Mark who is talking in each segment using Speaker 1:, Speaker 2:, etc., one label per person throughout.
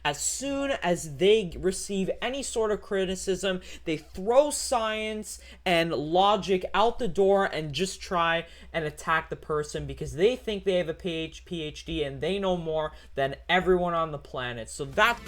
Speaker 1: As soon as they receive any sort of criticism, they throw science and logic out the door and just try and attack the person because they think they have a PhD and they know more than everyone on the planet. So that's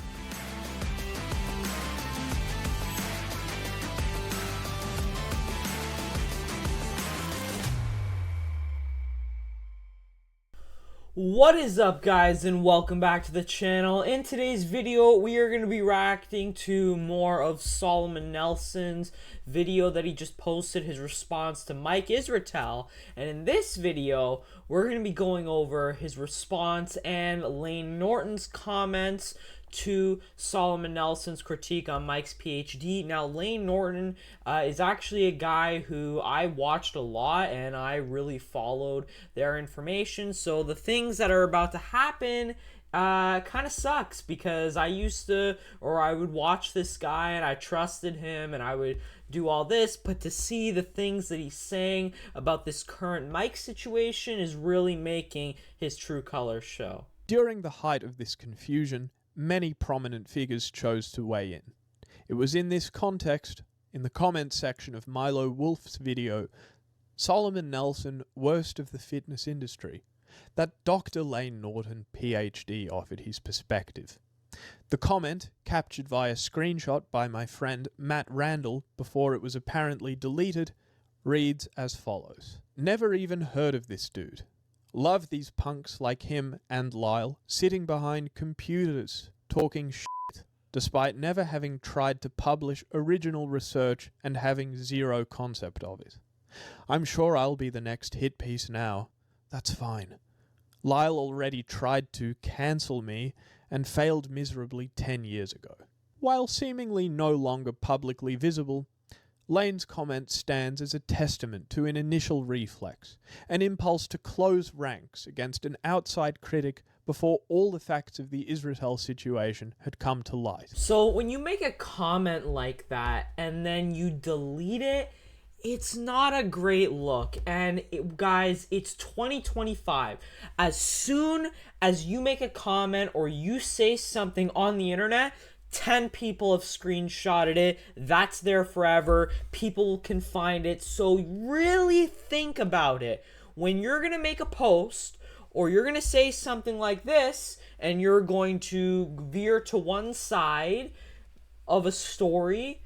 Speaker 1: what is up, guys, and welcome back to the channel. In today's video, we are going to be reacting to more of Solomon Nelson's video that he just posted, his response to Mike Israetel. And in this video, we're going to be going over his response and Layne Norton's comments to Solomon Nelson's critique on Mike's PhD. Now, Layne Norton is actually a guy who I watched a lot and I really followed their information. So the things that are about to happen kind of sucks because I would watch this guy and I trusted him and I would do all this, but to see the things that he's saying about this current Mike situation is really making his true colors show.
Speaker 2: During the height of this confusion, many prominent figures chose to weigh in. It was in this context, in the comment section of Milo Wolf's video, Solomon Nelson, Worst of the Fitness Industry, that Dr. Layne Norton, PhD, offered his perspective. The comment, captured via screenshot by my friend Matt Randall before it was apparently deleted, reads as follows. Never even heard of this dude. Love these punks like him and Lyle sitting behind computers talking shit, despite never having tried to publish original research and having zero concept of it. I'm sure I'll be the next hit piece now. That's fine. Lyle already tried to cancel me and failed miserably 10 years ago. While seemingly no longer publicly visible, Layne's comment stands as a testament to an initial reflex, an impulse to close ranks against an outside critic before all the facts of the Israetel situation had come to light.
Speaker 1: So when you make a comment like that and then you delete it, it's not a great look. And guys, it's 2025. As soon as you make a comment or you say something on the internet, 10 people have screenshotted it. That's there forever. People can find it. So really think about it. When you're going to make a post or you're going to say something like this and you're going to veer to one side of a story,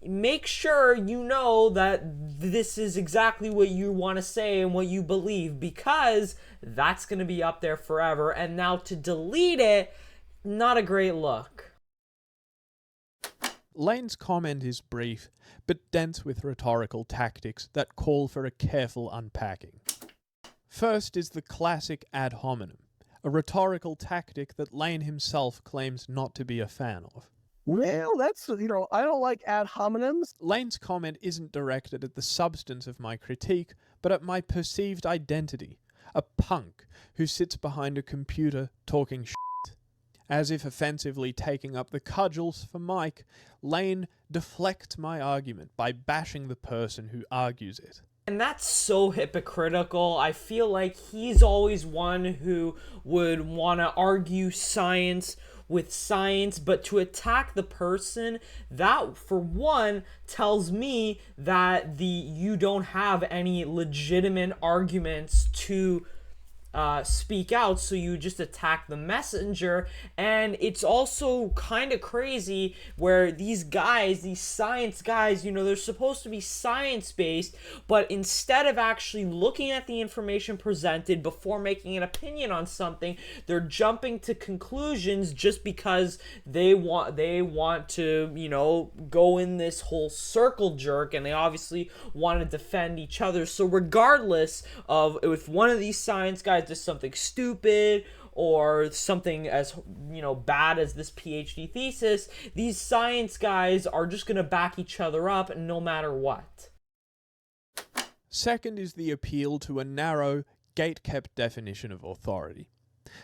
Speaker 1: make sure you know that this is exactly what you want to say and what you believe, because that's going to be up there forever. And now to delete it, not a great look.
Speaker 2: Layne's comment is brief, but dense with rhetorical tactics that call for a careful unpacking. First is the classic ad hominem, a rhetorical tactic that Layne himself claims not to be a fan of.
Speaker 3: Well, that's, I don't like ad hominems.
Speaker 2: Layne's comment isn't directed at the substance of my critique, but at my perceived identity, a punk who sits behind a computer talking shit. As if offensively taking up the cudgels for Mike, Layne deflects my argument by bashing the person who argues it.
Speaker 1: And that's so hypocritical. I feel like he's always one who would want to argue science with science, but to attack the person, that for one tells me that you don't have any legitimate arguments to speak out, so you just attack the messenger. And it's also kind of crazy where these guys, these science guys, they're supposed to be science-based, but instead of actually looking at the information presented before making an opinion on something, they're jumping to conclusions just because they want to, go in this whole circle jerk, and they obviously want to defend each other. So regardless of if one of these science guys does something stupid or something as bad as this PhD thesis, these science guys are just going to back each other up no matter what.
Speaker 2: Second is the appeal to a narrow, gate-kept definition of authority.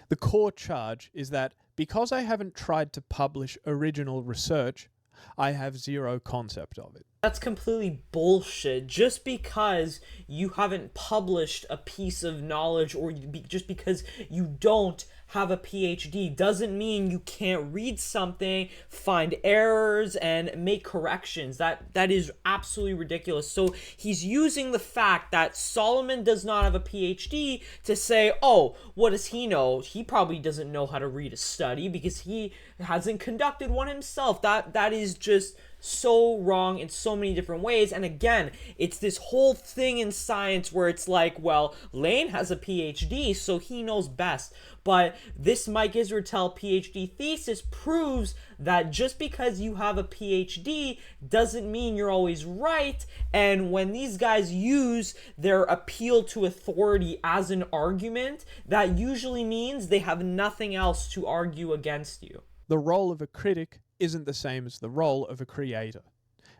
Speaker 2: The core charge is that because I haven't tried to publish original research, I have zero concept of it.
Speaker 1: That's completely bullshit. Just because you haven't published a piece of knowledge, or just because you don't have a PhD doesn't mean you can't read something, find errors, and make corrections. That is absolutely ridiculous. So he's using the fact that Solomon does not have a PhD to say, oh, what does he know? He probably doesn't know how to read a study because he hasn't conducted one himself. That is just so wrong in so many different ways. And again, it's this whole thing in science where it's like, well, Layne has a PhD, so he knows best. But this Mike Israetel PhD thesis proves that just because you have a PhD doesn't mean you're always right. And when these guys use their appeal to authority as an argument, that usually means they have nothing else to argue against you.
Speaker 2: The role of a critic isn't the same as the role of a creator.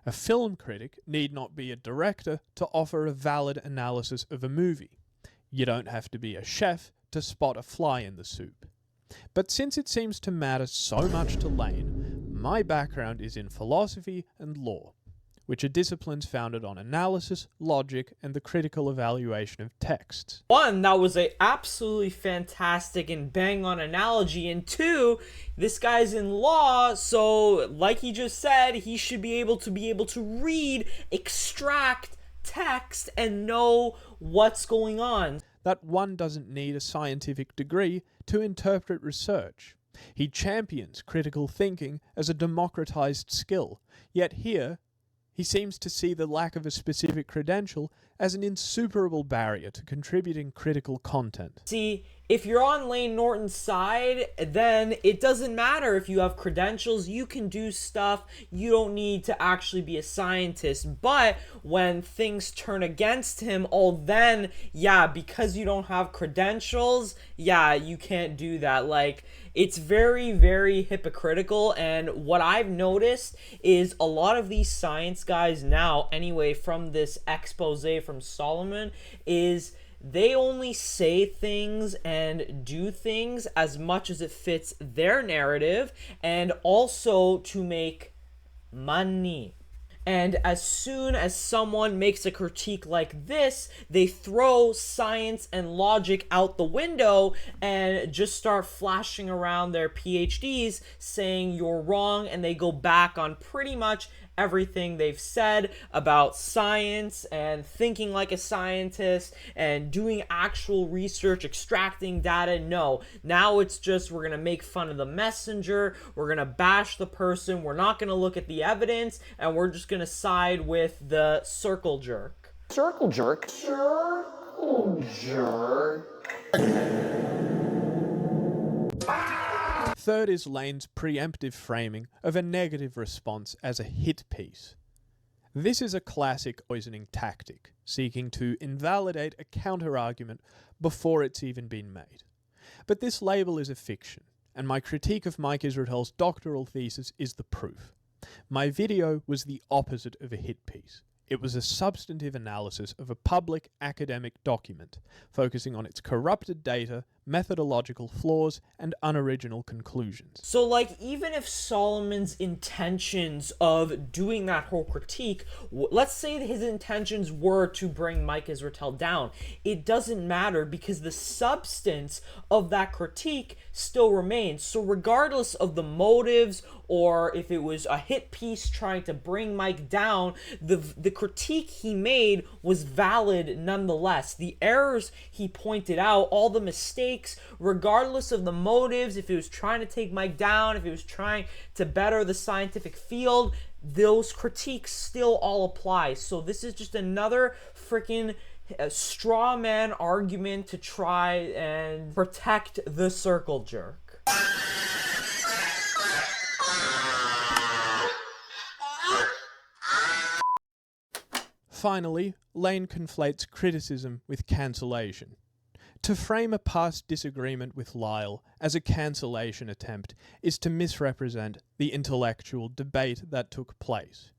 Speaker 2: A film critic need not be a director to offer a valid analysis of a movie. You don't have to be a chef to spot a fly in the soup. But since it seems to matter so much to Layne, my background is in philosophy and law, which are disciplines founded on analysis, logic, and the critical evaluation of texts.
Speaker 1: One, that was a absolutely fantastic and bang on analogy, and two, this guy's in law, so like he just said, he should be able to read, extract text, and know what's going on.
Speaker 2: That one doesn't need a scientific degree to interpret research. He champions critical thinking as a democratized skill, yet here, he seems to see the lack of a specific credential as an insuperable barrier to contributing critical content.
Speaker 1: See, if you're on Layne Norton's side, then it doesn't matter if you have credentials, you can do stuff, you don't need to actually be a scientist. But when things turn against him, then, yeah, because you don't have credentials, yeah, you can't do that. Like, it's very, very hypocritical, and what I've noticed is a lot of these science guys now, anyway, from this expose from Solomon, is they only say things and do things as much as it fits their narrative and also to make money. And as soon as someone makes a critique like this, they throw science and logic out the window and just start flashing around their PhDs saying you're wrong, and they go back on pretty much everything they've said about science and thinking like a scientist and doing actual research, extracting data. No, now it's just we're gonna make fun of the messenger, we're gonna bash the person, we're not gonna look at the evidence, and we're just gonna side with the circle jerk.
Speaker 4: Circle jerk? Circle jerk.
Speaker 2: Third is Layne's preemptive framing of a negative response as a hit piece. This is a classic poisoning tactic, seeking to invalidate a counter-argument before it's even been made. But this label is a fiction, and my critique of Mike Israetel's doctoral thesis is the proof. My video was the opposite of a hit piece. It was a substantive analysis of a public academic document, focusing on its corrupted data, methodological flaws, and unoriginal conclusions.
Speaker 1: So, like, even if Solomon's intentions of doing that whole critique, let's say his intentions were to bring Mike Israetel down, it doesn't matter because the substance of that critique still remains. So regardless of the motives, or if it was a hit piece trying to bring Mike down, the critique he made was valid nonetheless. The errors he pointed out, all the mistakes, regardless of the motives, if it was trying to take Mike down, if it was trying to better the scientific field, those critiques still all apply. So this is just another freaking straw man argument to try and protect the circle jerk.
Speaker 2: Finally, Layne conflates criticism with cancellation. To frame a past disagreement with Lyle as a cancellation attempt is to misrepresent the intellectual debate that took place.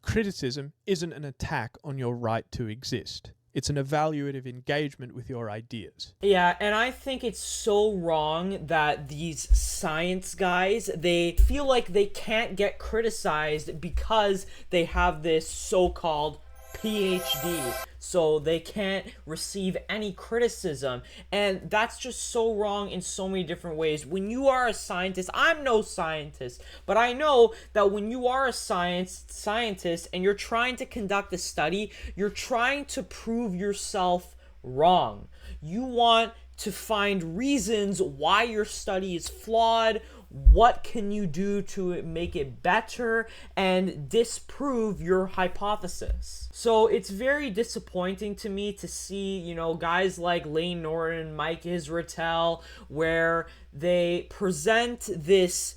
Speaker 2: Criticism isn't an attack on your right to exist. It's an evaluative engagement with your ideas.
Speaker 1: Yeah, and I think it's so wrong that these science guys, they feel like they can't get criticized because they have this so-called PhD, so they can't receive any criticism. And that's just so wrong in so many different ways. When you are a scientist, I'm no scientist, but I know that when you are a scientist and you're trying to conduct a study, you're trying to prove yourself wrong. You want to find reasons why your study is flawed. What can you do to make it better and disprove your hypothesis? So it's very disappointing to me to see, you know, guys like Layne Norton, Mike Israetel, where they present this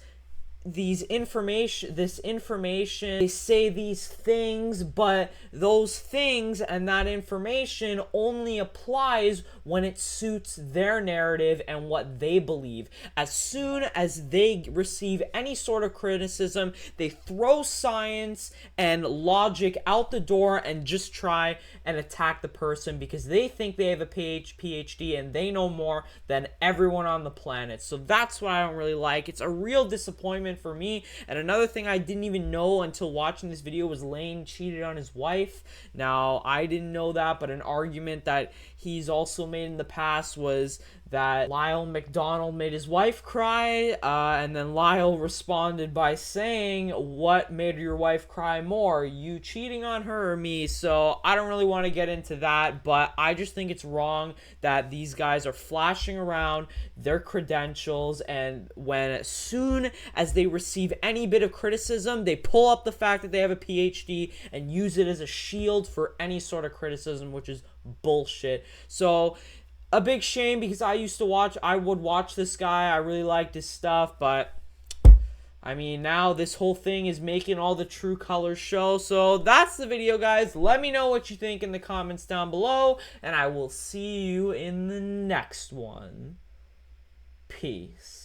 Speaker 1: information, they say these things, but those things and that information only applies when it suits their narrative and what they believe. As soon as they receive any sort of criticism, they throw science and logic out the door and just try and attack the person because they think they have a PhD and they know more than everyone on the planet. So that's what I don't really like. It's a real disappointment for me. And another thing I didn't even know until watching this video was Layne cheated on his wife. Now, I didn't know that, but an argument that he's also made in the past was that Lyle McDonald made his wife cry, and then Lyle responded by saying, what made your wife cry more, you cheating on her or me? So I don't really want to get into that, but I just think it's wrong that these guys are flashing around their credentials, and as soon as they receive any bit of criticism, they pull up the fact that they have a PhD and use it as a shield for any sort of criticism, which is bullshit. So a big shame, because I would watch this guy. I really liked his stuff, but I mean, now this whole thing is making all the true colors show. So that's the video, guys. Let me know what you think in the comments down below, and I will see you in the next one. Peace.